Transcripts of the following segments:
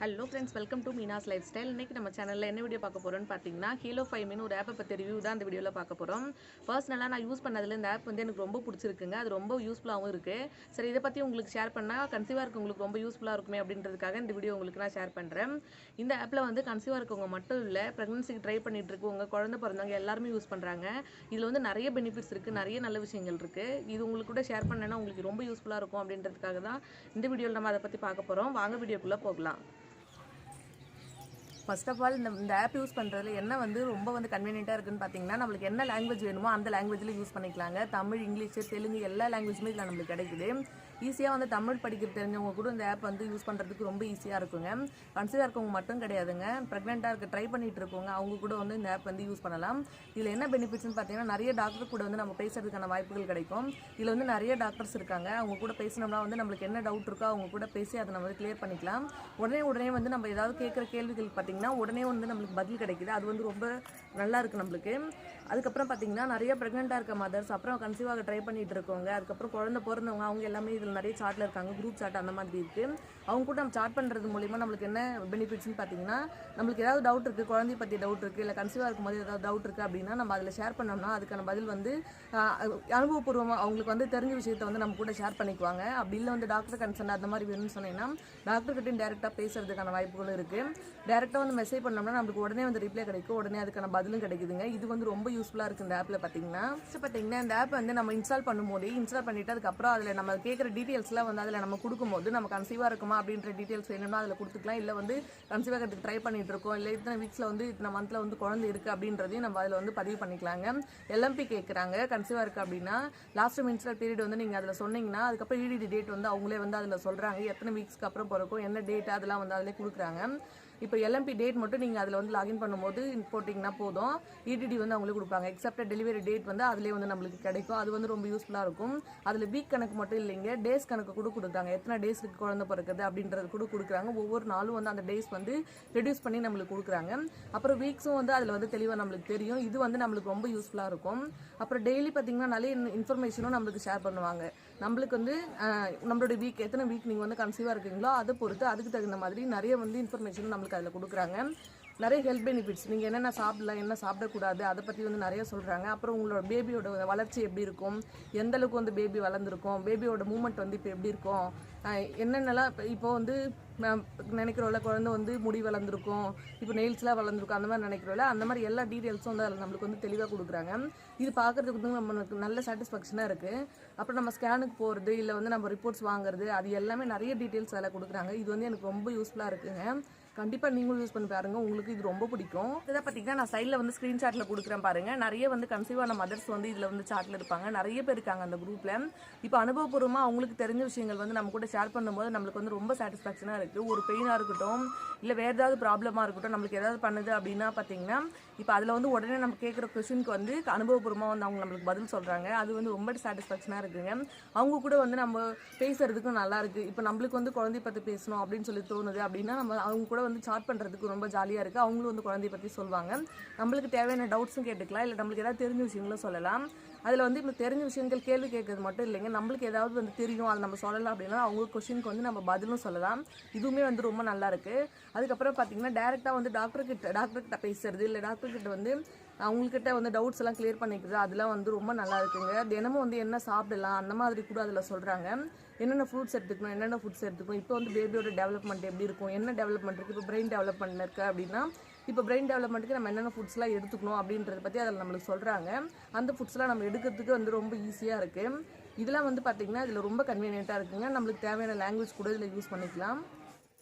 Hello friends, welcome to Meena's life style. இன்றைக்கி நம்ம சேனலில் என்ன வீடியோ பார்க்க போகிறோன்னு பார்த்தீங்கன்னா, HEALOFY ஒரு ஆப்பை பற்றி ரிவ்யூ தான் இந்த வீடியோவில் பார்க்க போகிறோம். பர்சனலாக நான் யூஸ் பண்ணதில் இந்த ஆப் வந்து எனக்கு ரொம்ப பிடிச்சிருக்குங்க. அது ரொம்ப யூஸ்ஃபுல்லாகவும் இருக்குது. சரி, இதை பற்றி உங்களுக்கு ஷேர் பண்ணால் கன்சீவாக இருக்கவங்களுக்கு ரொம்ப யூஸ்ஃபுல்லாக இருக்குமே அப்படின்றதுக்காக இந்த வீடியோ உங்களுக்கு நான் ஷேர் பண்ணுறேன். இந்த ஆப்பில் வந்து கன்சீவாக இருக்கவங்க மட்டும் இல்லை, ப்ரெக்னன்சிக்கு ட்ரை பண்ணிட்டு இருக்கவங்க, குழந்தை பிறந்தவங்க எல்லாருமே யூஸ் பண்ணுறாங்க. இதில் வந்து நிறைய பெனிஃபிட்ஸ் இருக்குது, நிறைய நல்ல விஷயங்கள் இருக்குது. இது உங்களுக்கு கூட ஷேர் பண்ணேன்னா உங்களுக்கு ரொம்ப யூஸ்ஃபுல்லாக இருக்கும் அப்படின்றதுக்காக தான் இந்த வீடியோவில் நம்ம அதை பற்றி பார்க்க போகிறோம். வாங்க வீடியோக்குள்ளே போகலாம். ஃபர்ஸ்ட் ஆஃப் ஆல் இந்த ஆப் யூஸ் பண்ணுறதுல என்ன வந்து ரொம்ப வந்து கன்வீனியண்ட்டாக இருக்குன்னு பார்த்தீங்கன்னா, நம்மளுக்கு என்ன லாங்குவேஜ் வேணுமோ அந்த லாங்குவேஜில் யூஸ் பண்ணிக்கலாங்க. தமிழ், இங்கிலீஷ், தெலுங்கு எல்லா லாங்குவேஜுமே இதில் நம்மளுக்கு கிடைக்குது. ஈஸியாக வந்து தமிழ் படிக்க தெரிஞ்சவங்க கூட இந்த ஆப் வந்து யூஸ் பண்ணுறதுக்கு ரொம்ப ஈஸியாக இருக்குங்க. கன்சீவாக இருக்கவங்க மட்டும் கிடையாதுங்க, ப்ரெக்னெண்ட்டாக இருக்க ட்ரை பண்ணிட்டு இருக்கவங்க அவங்க கூட வந்து இந்த ஆப் வந்து யூஸ் பண்ணலாம். இதில் என்ன பெனிஃபிட்ஸ்னு பார்த்தீங்கன்னா, நிறைய டாக்டர் கூட வந்து நம்ம பேசுறதுக்கான வாய்ப்புகள் கிடைக்கும். இதில் வந்து நிறைய டாக்டர்ஸ் இருக்காங்க. அவங்க கூட பேசினோம்னா வந்து நம்மளுக்கு என்ன டவுட் இருக்கோ அவங்க கூட பேசி அதை நம்ம கிளியர் பண்ணிக்கலாம். உடனே வந்து நம்ம ஏதாவது கேட்குற கேள்விகள் பார்த்தீங்கன்னா உடனே வந்து நம்மளுக்கு பதில் கிடைக்குது. அது வந்து ரொம்ப நல்லா இருக்குது நம்மளுக்கு. அதுக்கப்புறம் பார்த்தீங்கன்னா, நிறைய ப்ரெக்னெண்ட்டாக இருக்க மதர்ஸ், அப்புறம் கன்சீவாக ட்ரை பண்ணிட்டு இருக்கவங்க, அதுக்கப்புறம் குழந்தை பிறந்தவங்க, அவங்க எல்லாமே இதில் நிறைய சாட்டில் இருக்காங்க. குரூப் சாட் அந்த மாதிரி இருக்குது. அவங்க கூட நம்ம சாட் பண்ணுறது மூலிமா நம்மளுக்கு என்ன பெனிஃபிட்ஸ்னு பார்த்தீங்கன்னா, நம்மளுக்கு ஏதாவது டவுட் இருக்குது, குழந்தைய பற்றி டவுட் இருக்குது, இல்லை கன்சீவாக இருக்கும்போது ஏதாவது டவுட் இருக்குது அப்படின்னா நம்ம அதில் ஷேர் பண்ணோம்னா அதுக்கான பதில் வந்து அனுபவபூர்வமாக அவங்களுக்கு வந்து தெரிஞ்ச விஷயத்தை வந்து நம்ம கூட ஷேர் பண்ணிக்குவாங்க. அப்படி இல்லை வந்து டாக்டர் கன்சர்ன் அந்த மாதிரி வேணும்னு சொன்னீங்கன்னா டாக்டர்கிட்டையும் டேரெக்டாக பேசுறதுக்கான வாய்ப்புகளும் இருக்குது. டேரெக்டாக வந்து மெசேஜ் பண்ணோம்னா நம்மளுக்கு உடனே வந்து ரிப்ளை கிடைக்கும், உடனே அதுக்கான பதிலும் கிடைக்குதுங்க. இது வந்து ரொம்ப யூஸ்ஃபுல்லாக இருக்குது இந்த ஆப்பில். பார்த்தீங்கன்னா இந்த ஆப் வந்து நம்ம இன்ஸ்டால் பண்ணிட்டு அதுக்கப்புறம் அதில் நம்ம கேட்குற டீட்டெயில்ஸ்லாம் வந்து அதில் நம்ம கொடுக்கும்போது நம்ம கன்சீவாக இருக்குமா அப்படின்ற டீட்டெயில்ஸ் வேணும்னா அதில் கொடுத்துக்கலாம். இல்லை வந்து கன்சீவாக ட்ரை பண்ணிட்டு இருக்கோம், இல்லை இத்தனை வீக்ஸில் வந்து இத்தனை மந்த்தில் வந்து குழந்தை இருக்குது அப்படின்றதையும் நம்ம அதில் வந்து பதிவு பண்ணிக்கலாங்க. LMP கேட்குறாங்க கன்சீவாக இருக்குது அப்படின்னா, லாஸ்ட் மென்ஸ்ட்ரல் பீரியட் வந்து நீங்கள் அதில் சொன்னீங்கன்னா அதுக்கப்புறம் EDD டேட் வந்து அவங்களே வந்து அதில் சொல்கிறாங்க, எத்தனை வீக்ஸ்க்கு அப்புறம் பிறக்கும், என்ன டேட், அதெல்லாம் வந்து அதிலே கொடுக்குறாங்க. இப்போ LMP டேட் மட்டும் நீங்கள் அதில் வந்து லாகின் பண்ணும்போது போட்டிங்கன்னா போதும், EDD வந்து அவங்களே கொடுப்பாங்க. எக்ஸப்ட் டெலிவரி டேட் வந்து அதிலே வந்து நம்மளுக்கு கிடைக்கும். அது வந்து ரொம்ப யூஸ்ஃபுல்லாக இருக்கும். அதில் வீக் கணக்கு மட்டும் இல்லைங்க, டேஸ் கணக்கு கூட கொடுக்குறாங்க. எத்தனை டேஸ்க்கு குழந்தை பிறக்குது அப்படின்றது கூட கொடுக்குறாங்க. ஒவ்வொரு நாளும் வந்து அந்த டேஸ் வந்து ரெடியூஸ் பண்ணி நம்மளுக்கு கொடுக்குறாங்க. அப்புறம் வீக்ஸும் வந்து அதில் வந்து தெளிவாக நம்மளுக்கு தெரியும். இது வந்து நம்மளுக்கு ரொம்ப யூஸ்ஃபுல்லாக இருக்கும். அப்புறம் டெய்லி பார்த்தீங்கன்னா நிறைய இன்ஃபர்மேஷனும் நம்மளுக்கு ஷேர் பண்ணுவாங்க. நம்மளுக்கு வந்து நம்மளோட வீக் எத்தனை வீக் நீங்கள் வந்து கன்சீவாக இருக்கீங்களோ அதை பொறுத்து அதுக்கு தகுந்த மாதிரி நிறைய வந்து இன்ஃபர்மேஷனும் நம்மளுக்கு அதில் கொடுக்குறாங்க. நிறைய ஹெல்த் பெனிஃபிட்ஸ், நீங்கள் என்னென்ன சாப்பிடலாம், என்ன சாப்பிடக்கூடாது, அதை பற்றி வந்து நிறைய சொல்கிறாங்க. அப்புறம் உங்களோட பேபியோட வளர்ச்சி எப்படி இருக்கும், எந்த அளவுக்கு வந்து பேபி வளர்ந்துருக்கும், பேபியோட மூமெண்ட் வந்து இப்போ எப்படி இருக்கும், என்னென்னலாம் இப்போ வந்து நினைக்கிறோம்ல குழந்தை வந்து முடி வளர்ந்துருக்கும், இப்போ நெயில்ஸ்லாம் வளர்ந்துருக்கும், அந்த மாதிரி நினைக்கிறோம்ல, அந்த மாதிரி எல்லா டீட்டெயில்ஸும் வந்து அதில் நம்மளுக்கு வந்து தெளிவாக கொடுக்குறாங்க. இது பார்க்குறதுக்கு வந்து நம்மளுக்கு நல்ல சாட்டிஸ்ஃபேக்ஷனாக இருக்குது. அப்புறம் நம்ம ஸ்கேனுக்கு போகிறது, இல்லை வந்து நம்ம ரிப்போர்ட்ஸ் வாங்குறது, அது எல்லாமே நிறைய டீட்டெயில்ஸ் அதில் கொடுக்குறாங்க. இது வந்து எனக்கு ரொம்ப யூஸ்ஃபுல்லாக இருக்குங்க. கண்டிப்பாக நீங்களும் யூஸ் பண்ணி பாருங்க, உங்களுக்கு இது ரொம்ப பிடிக்கும். இதை பார்த்தீங்கன்னா நான் சைடில் வந்து ஸ்க்ரீன்ஷாட்டில் கொடுக்குறேன் பாருங்க. நிறைய வந்து கன்சீவான மதர்ஸ் வந்து இதில் வந்து சாட்டில் இருப்பாங்க, நிறைய பேர் இருக்காங்க அந்த குரூப்பில். இப்போ அனுபவபூர்வமாக அவங்களுக்கு தெரிஞ்ச விஷயங்கள் வந்து நம்ம கூட ஷேர் பண்ணும்போது நம்மளுக்கு வந்து ரொம்ப சாட்டிஸ்ஃபேக்ஷனாக இருக்குது. ஒரு பெயினாக இருக்கட்டும், இல்லை வேறு ஏதாவது ப்ராப்ளமாக இருக்கட்டும், நம்மளுக்கு ஏதாவது பண்ணுது அப்படின்னா பார்த்தீங்கன்னா இப்போ அதில் வந்து உடனே நம்ம கேட்குற கொஸ்டினுக்கு வந்து அனுபவபூர்வமாக வந்து அவங்க நம்மளுக்கு பதில் சொல்கிறாங்க. அது வந்து ரொம்ப சாட்டிஸ்ஃபேக்ஷனாக இருக்குங்க. அவங்க கூட வந்து நம்ம பேசுறதுக்கும் நல்லா இருக்குது. இப்போ நம்மளுக்கு வந்து குழந்தைய பற்றி பேசணும் அப்படின்னு சொல்லி தோணுது அப்படின்னா நம்ம அவங்க கூட வந்து சாட் பண்ணுறதுக்கு ரொம்ப ஜாலியாக இருக்குது. அவங்களும் வந்து குழந்தைய பற்றி சொல்லுவாங்க. நம்மளுக்கு தேவையான டவுட்ஸும் கேட்டுக்கலாம், இல்லை நம்மளுக்கு ஏதாவது தெரிஞ்ச விஷயங்களும் சொல்லலாம். அதில் வந்து இப்போ தெரிஞ்ச விஷயங்கள் கேள்வி கேட்கறது மட்டும் இல்லைங்க, நம்மளுக்கு ஏதாவது வந்து தெரியும் அதை நம்ம சொல்லலாம் அப்படின்னா அவங்க கொஸ்டினுக்கு வந்து நம்ம பதிலும் சொல்லலாம். இதுவுமே வந்து ரொம்ப நல்லா இருக்குது. அதுக்கப்புறம் பார்த்தீங்கன்னா டேரெக்டாக வந்து டாக்டர்கிட்ட பேசுறது, இல்லை டாக்டர்கிட்ட வந்து அவங்கக்கிட்ட வந்து டவுட்ஸ் எல்லாம் கிளியர் பண்ணிக்கிறது, அதெல்லாம் வந்து ரொம்ப நல்லா இருக்குங்க. தினமும் வந்து என்ன சாப்பிடலாம் அந்த மாதிரி கூட அதில் சொல்கிறாங்க. என்னென்ன ஃப்ரூட்ஸ் எடுத்துக்கணும், என்னென்ன ஃபுட்ஸ் எடுத்துக்கணும், இப்போ வந்து பேபியோட டெவலப்மெண்ட் எப்படி இருக்கும், என்ன டெவலப்மெண்ட் இருக்குது, இப்போ பிரெயின் டெவலப்மெண்ட் இருக்குது அப்படின்னா இப்போ பிரெயின் டெவலப்மெண்ட்டுக்கு நம்ம என்னென்ன ஃபுட்ஸ்லாம் எடுத்துக்கணும் அப்படின்றத பற்றி அதில் நம்மளுக்கு சொல்கிறாங்க. அந்த ஃபுட்ஸ்லாம் நம்ம எடுக்கிறதுக்கு வந்து ரொம்ப ஈஸியாக இருக்குது. இதெல்லாம் வந்து பார்த்திங்கன்னா இதில் ரொம்ப கன்வீனியண்ட்டாக இருக்குங்க. நம்மளுக்கு தேவையான லாங்குவேஜ் கூட இதில் யூஸ் பண்ணிக்கலாம்.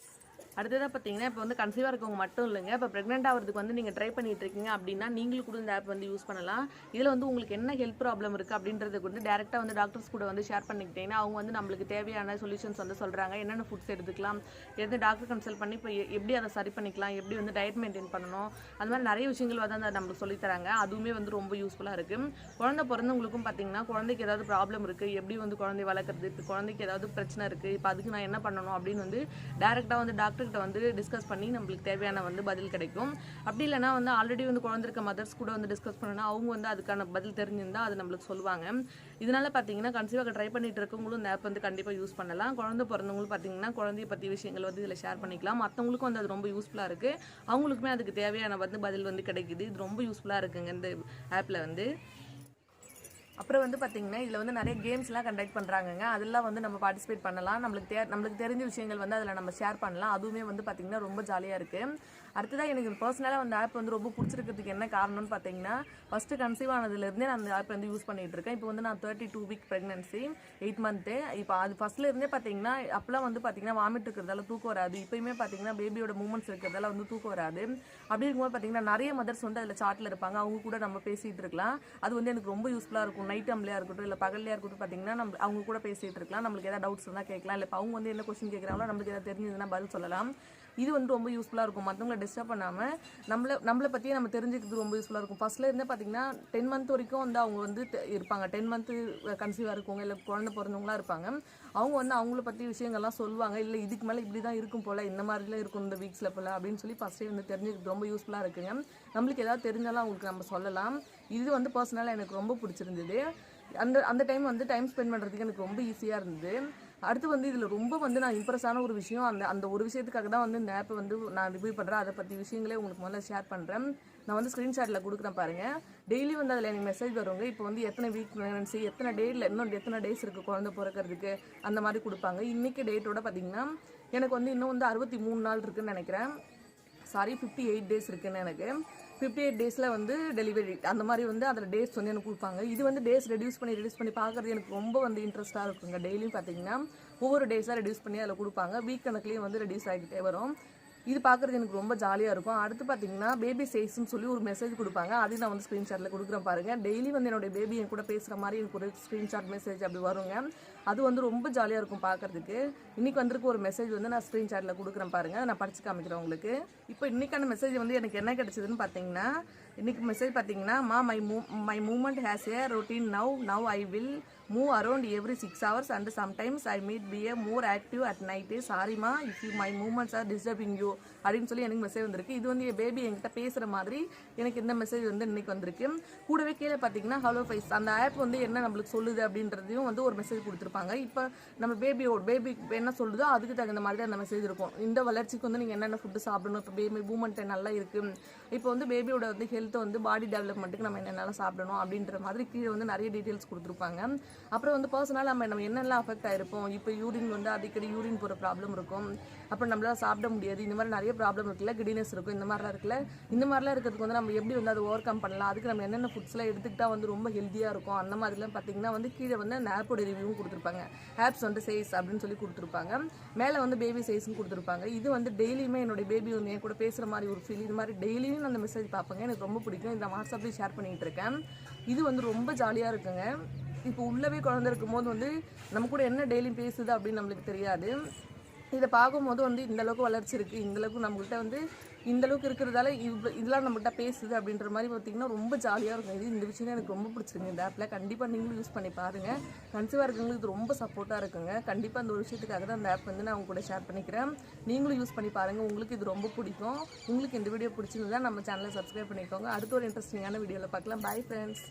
அடுத்ததாக பார்த்தீங்கன்னா இப்போ வந்து கன்சீவாக இருக்கவங்க மட்டும் இல்லைங்க, இப்போ ப்ரெக்னென்ட் ஆகிறதுக்கு வந்து நீங்கள் ட்ரை பண்ணிட்டு இருக்கீங்க அப்படின்னா நீங்களும் கூட இந்த ஆப் வந்து யூஸ் பண்ணலாம். இதில் வந்து உங்களுக்கு என்ன ஹெல்த் ப்ராப்ளம் இருக்குது அப்படின்றத வந்து டேரெக்டாக வந்து டாக்டர்ஸ் கூட வந்து ஷேர் பண்ணிக்கிட்டீங்கன்னா அவங்க வந்து நம்மளுக்கு தேவையான சொல்யூஷன்ஸ் வந்து சொல்கிறாங்க. என்னென்ன ஃபுட்ஸ் எடுத்துக்கலாம், எந்த டாக்டர் கன்சல்ட் பண்ணி இப்போ எப்படி அதை சரி பண்ணிக்கலாம், எப்படி வந்து டயட் மெயின்டைன் பண்ணணும், அந்த மாதிரி நிறைய விஷயங்கள் வந்து அந்த நம்மளுக்கு சொல்லித்தராங்க. அதுவுமே வந்து ரொம்ப யூஸ்ஃபுல்லாக இருக்குது. குழந்தை பிறந்தவங்களுக்கும் பார்த்தீங்கன்னா குழந்தைக்கு ஏதாவது ப்ராப்ளம் இருக்குது, எப்படி வந்து குழந்தை வளர்க்குறது, இப்போ குழந்தைக்கு ஏதாவது பிரச்சனை இருக்குது, இப்போ அதுக்கு நான் என்ன பண்ணணும் அப்படின்னு வந்து டேரெக்டாக வந்து டாக்டர் மக்கள்கிட்ட வந்து டிஸ்கஸ் பண்ணி நம்மளுக்கு தேவையான வந்து பதில் கிடைக்கும். அப்படி இல்லைனா வந்து ஆல்ரெடி வந்து குழந்தை இருக்க மதர்ஸ் கூட வந்து டிஸ்கஸ் பண்ணனா அவங்க வந்து அதுக்கான பதில் தெரிஞ்சிருந்தால் அது நம்மளுக்கு சொல்லுவாங்க. இதனால் பார்த்தீங்கன்னா கன்சீவாக ட்ரை பண்ணிட்டு இருக்கவங்களும் இந்த ஆப் வந்து கண்டிப்பாக யூஸ் பண்ணலாம். குழந்தை பிறந்தவங்களும் பார்த்தீங்கன்னா குழந்தைய பற்றி விஷயங்கள் வந்து இதில் ஷேர் பண்ணிக்கலாம். மற்றவங்களுக்கும் வந்து அது ரொம்ப யூஸ்ஃபுல்லாக இருக்குது. அவங்களுக்குமே அதுக்கு தேவையான வந்து பதில் வந்து கிடைக்குது. இது ரொம்ப யூஸ்ஃபுல்லாக இருக்குங்க இந்த ஆப்பில் வந்து. அப்புறம் வந்து பார்த்தீங்கன்னா இதில் வந்து நிறைய கேம்ஸ்லாம் கண்டக்ட் பண்ணுறாங்கங்க. அதெல்லாம் வந்து நம்ம பார்ட்டிசிபேட் பண்ணலாம். நம்மளுக்கு தெரிஞ்ச விஷயங்கள் வந்து அதில் நம்ம ஷேர் பண்ணலாம். அதுவுமே வந்து பார்த்திங்கன்னா ரொம்ப ஜாலியாக இருக்குது. அடுத்ததாக எனக்கு பர்சனலாக அந்த ஆப் வந்து ரொம்ப பிடிச்சிருக்கிறதுக்கு என்ன காரணம்னு பார்த்தீங்கன்னா ஃபஸ்ட்டு கன்சீவ் ஆனதுலேருந்தே நான் அந்த ஆப் வந்து யூஸ் பண்ணிகிட்டு இருக்கேன். இப்போ வந்து நான் 32 வீக் ப்ரெக்னன்சி 8 மந்த்து. இப்போ அது ஃபஸ்ட்லேருந்தே பார்த்தீங்கன்னா அப்போலாம் வந்து பார்த்தீங்கன்னா வாமிட் இருக்கிறதால தூக்கம் வராது. இப்போயுமே பார்த்தீங்கன்னா பேபியோட மூமெண்ட்ஸ் இருக்கிறதால வந்து தூக்கம் வராது. அப்படி இருக்கும்போது பார்த்தீங்கன்னா நிறைய மதர்ஸ் வந்து அதில் சாட்டில் இருப்பாங்க. அவங்க கூட நம்ம பேசிகிட்டு இருக்கலாம். அது வந்து எனக்கு ரொம்ப யூஸ்ஃபுல்லாக இருக்கும். நைட் டைம்லையாக இருக்கட்டும் இல்லை பகல்லையாக இருக்கட்டும் பார்த்தீங்கன்னா நம்ம அவங்க கூட பேசிகிட்டு இருக்கலாம். நம்மளுக்கு ஏதாவது டவுட்ஸ் இருந்தால் கேட்கலாம். இல்லை அவங்க வந்து என்ன கொஸ்டின் கேட்குறாங்களோ நம்மளுக்கு எதாவது தெரிஞ்சதுன்னா பதில் சொல்லலாம். இது வந்து ரொம்ப யூஸ்ஃபுல்லாக இருக்கும். மற்றவங்களை டிஸ்டர்ப் பண்ணாமல் நம்மளை பற்றியே நம்ம தெரிஞ்சுக்கிறது ரொம்ப யூஸ்ஃபுல்லாக இருக்கும். ஃபஸ்ட்டில் இருந்தே பார்த்தீங்கன்னா 10 மந்த் வரைக்கும் வந்து அவங்க வந்து இருப்பாங்க. 10 மந்த்து கன்சீவாக இருக்கவங்க இல்லை குழந்தை பிறந்தவங்களாம் இருப்பாங்க. அவங்க வந்து அவங்கள பற்றி விஷயங்கள்லாம் சொல்லுவாங்க. இல்லை இதுக்கு மேலே இப்படி தான் இருக்கும் போல், இந்த மாதிரிலாம் இருக்கும் இந்த வீக்ஸில் போல் அப்படின்னு சொல்லி ஃபஸ்ட்டே வந்து தெரிஞ்சுக்கிறது ரொம்ப யூஸ்ஃபுல்லாக இருக்குங்க. நம்மளுக்கு ஏதாவது தெரிஞ்சாலும் அவங்களுக்கு நம்ம சொல்லலாம். இது வந்து பர்சனலாக எனக்கு ரொம்ப பிடிச்சிருந்தது. அந்த டைம் வந்து டைம் ஸ்பெண்ட் பண்ணுறதுக்கு எனக்கு ரொம்ப ஈஸியாக இருந்தது. அடுத்து வந்து இதில் ரொம்ப வந்து நான் இம்ப்ரெஸ் ஆன ஒரு விஷயம் அந்த ஒரு விஷயத்துக்காக தான் வந்து இந்த ஆப்பை வந்து நான் ரிவ்யூ பண்ணுறேன். அதை பற்றி விஷயங்களே உங்களுக்கு முதல்ல ஷேர் பண்ணுறேன். நான் வந்து ஸ்க்ரீன்ஷாட்டில் கொடுக்குறேன் பாருங்கள். டெய்லி வந்து அதில் எனக்கு மெசேஜ் வருவாங்க. இப்போ வந்து எத்தனை வீக் ப்ரெக்னன்சி, எத்தனை டேட்டில் இன்னும் எத்தனை டேஸ் இருக்குது குழந்தை பிறக்கிறதுக்கு, அந்த மாதிரி கொடுப்பாங்க. இன்றைக்கி டேட்டோட பார்த்திங்கன்னா எனக்கு வந்து இன்னும் வந்து 63 நாள் இருக்குதுன்னு நினைக்கிறேன். 58 டேஸ் இருக்குதுன்னு எனக்கு. 58 டேஸில் வந்து டெலிவரி அந்த மாதிரி வந்து அதில் டேஸ் வந்து எனக்கு கொடுப்பாங்க. இது வந்து டேஸ் ரெடியூஸ் பண்ணி பார்க்குறது எனக்கு ரொம்ப வந்து இன்ட்ரெஸ்ட்டாக இருக்குங்க. டெய்லியும் பார்த்தீங்கன்னா ஒவ்வொரு டேஸாக ரெடியூஸ் பண்ணி அதில் கொடுப்பாங்க. வீக் கணக்குலேயும் வந்து ரெடியூஸ் ஆகிக்கிட்டே வரும். இது பார்க்குறது எனக்கு ரொம்ப ஜாலியாக இருக்கும். அடுத்து பார்த்தீங்கன்னா பேபி சைஸ்ன்னு சொல்லி ஒரு மெசேஜ் கொடுப்பாங்க. அதையும் நான் வந்து ஸ்க்ரீன்ஷாட்டில் கொடுக்குறேன் பாருங்கள். டெய்லி வந்து என்னுடைய பேபி என் கூட பேசுகிற மாதிரி எனக்கு ஒரு ஸ்க்ரீன்ஷாட் மெசேஜ் அப்படி வருங்க. அது வந்து ரொம்ப ஜாலியாக இருக்கும் பார்க்குறதுக்கு. இன்றைக்கி வந்திருக்க ஒரு மெசேஜ் வந்து நான் ஸ்க்ரீன்ஷாட்டில் கொடுக்குறேன் பாருங்கள். நான் படித்து காமிக்கிறேன் உங்களுக்கு. இப்போ இன்றைக்கான மெசேஜ் வந்து எனக்கு என்ன கிடச்சிதுன்னு பார்த்தீங்கன்னா இன்றைக்கி மெசேஜ் பார்த்தீங்கன்னா my moment has a routine now I will move around every 6 hours and sometimes I may be more active at night. சாரிமா if my movements are disturbing you அப்படின்னு சொல்லி எனக்கு மெசேஜ் வந்திருக்கு. இது வந்து என் பேபி என்கிட்ட பேசுகிற மாதிரி எனக்கு இந்த மெசேஜ் வந்து இன்றைக்கி வந்திருக்கு. கூடவே கீழே பார்த்தீங்கன்னா ஹெலோஃபைஸ் அந்த ஆப் வந்து என்ன நம்மளுக்கு சொல்லுது அப்படின்றதையும் வந்து ஒரு மெசேஜ் கொடுத்துருப்பாங்க. இப்போ நம்ம பேபி என்ன சொல்லுதோ அதுக்கு தகுந்த மாதிரி அந்த மெசேஜ் இருக்கும். இந்த வளர்ச்சிக்கு வந்து நீங்கள் என்னென்ன ஃபுட்டு சாப்பிடணும், இப்போ பேபி மூமெண்ட் நல்லா இருக்குது, இப்போ வந்து பேபியோட வந்து ஹெல்த்தை வந்து பாடி டெவலப்மெண்ட்டுக்கு நம்ம என்னென்னலாம் சாப்பிடணும் அப்படின்ற மாதிரி கீழே வந்து நிறைய டீட்டெயில்ஸ் கொடுத்துருப்பாங்க. அப்புறம் வந்து பர்சனலாக நம்ம என்னெல்லாம் அஃபெக்ட் ஆகிருப்போம், இப்போ யூரின் வந்து அடிக்கடி யூரின் போகிற ப்ராப்ளம் இருக்கும், அப்புறம் நம்மளால் சாப்பிட முடியாது, இந்த மாதிரி நிறைய ப்ராப்ளம் இருக்குல்ல, கிடினஸ் இருக்கும், இந்த மாதிரிலாம் இருக்குல்ல, இந்த மாதிரிலாம் இருக்கிறதுக்கு வந்து நம்ம எப்படி வந்து அதை ஓவர் கம் பண்ணலாம், அதுக்கு நம்ம என்னென்ன ஃபுட்ஸ்லாம் எடுத்துக்கிட்டால் வந்து ரொம்ப ஹெல்த்தியாக இருக்கும், அந்த மாதிரிலாம் பார்த்தீங்கன்னா வந்து கீழே வந்து அந்த ஆப்போட ரிவ்யூவும் கொடுத்துருப்பாங்க. ஆப்ஸ் வந்து சைஸ் அப்படின்னு சொல்லி கொடுத்துருப்பாங்க. மேலே வந்து பேபி சைஸ்ன்னு கொடுத்துருப்பாங்க. இது வந்து டெய்லியுமே என்னுடைய பேபி வந்து என் கூட பேசுகிற மாதிரி ஒரு ஃபீல். இது மாதிரி டெய்லியும் நான் அந்த மெசேஜ் பார்ப்பேங்க. எனக்கு ரொம்ப பிடிக்கும். இந்த வாட்ஸ்அப்லேயும் ஷேர் பண்ணிகிட்டு இருக்கேன். இது வந்து ரொம்ப ஜாலியாக இருக்குங்க. இப்போ உள்ளவே குழந்தை இருக்கும்போது வந்து நம்ம கூட என்ன டெய்லியும் பேசுது அப்படின்னு நம்மளுக்கு தெரியாது. இதை பார்க்கும்போது வந்து இந்தளவுக்கு வளர்ச்சி இருக்குது, இந்தளவுக்கு நம்மகிட்ட வந்து இந்தளவுக்கு இருக்கிறதால இதெல்லாம் நம்மகிட்ட பேசுது அப்படின்ற மாதிரி பார்த்திங்கன்னா ரொம்ப ஜாலியாக இருக்கும். இந்த விஷயம் எனக்கு ரொம்ப பிடிச்சிருக்கு. இந்த ஆப்பில் கண்டிப்பாக நீங்களும் யூஸ் பண்ணி பாருங்கள். கன்சீவாக இருக்கவங்களுக்கு இது ரொம்ப சப்போர்ட்டாக இருக்குங்க. கண்டிப்பாக அந்த ஒரு விஷயத்துக்காக தான் அந்த ஆப் வந்து நான் உங்க கூட ஷேர் பண்ணிக்கிறேன். நீங்களும் யூஸ் பண்ணி பாருங்கள். உங்களுக்கு இது ரொம்ப பிடிக்கும். உங்களுக்கு இந்த வீடியோ பிடிச்சிருந்தா நம்ம சேனலை சப்ஸ்கிரைப் பண்ணிக்கோங்க. அடுத்த ஒரு இன்ட்ரெஸ்டிங்கான வீடியோவில் பார்க்கலாம். Bye friends.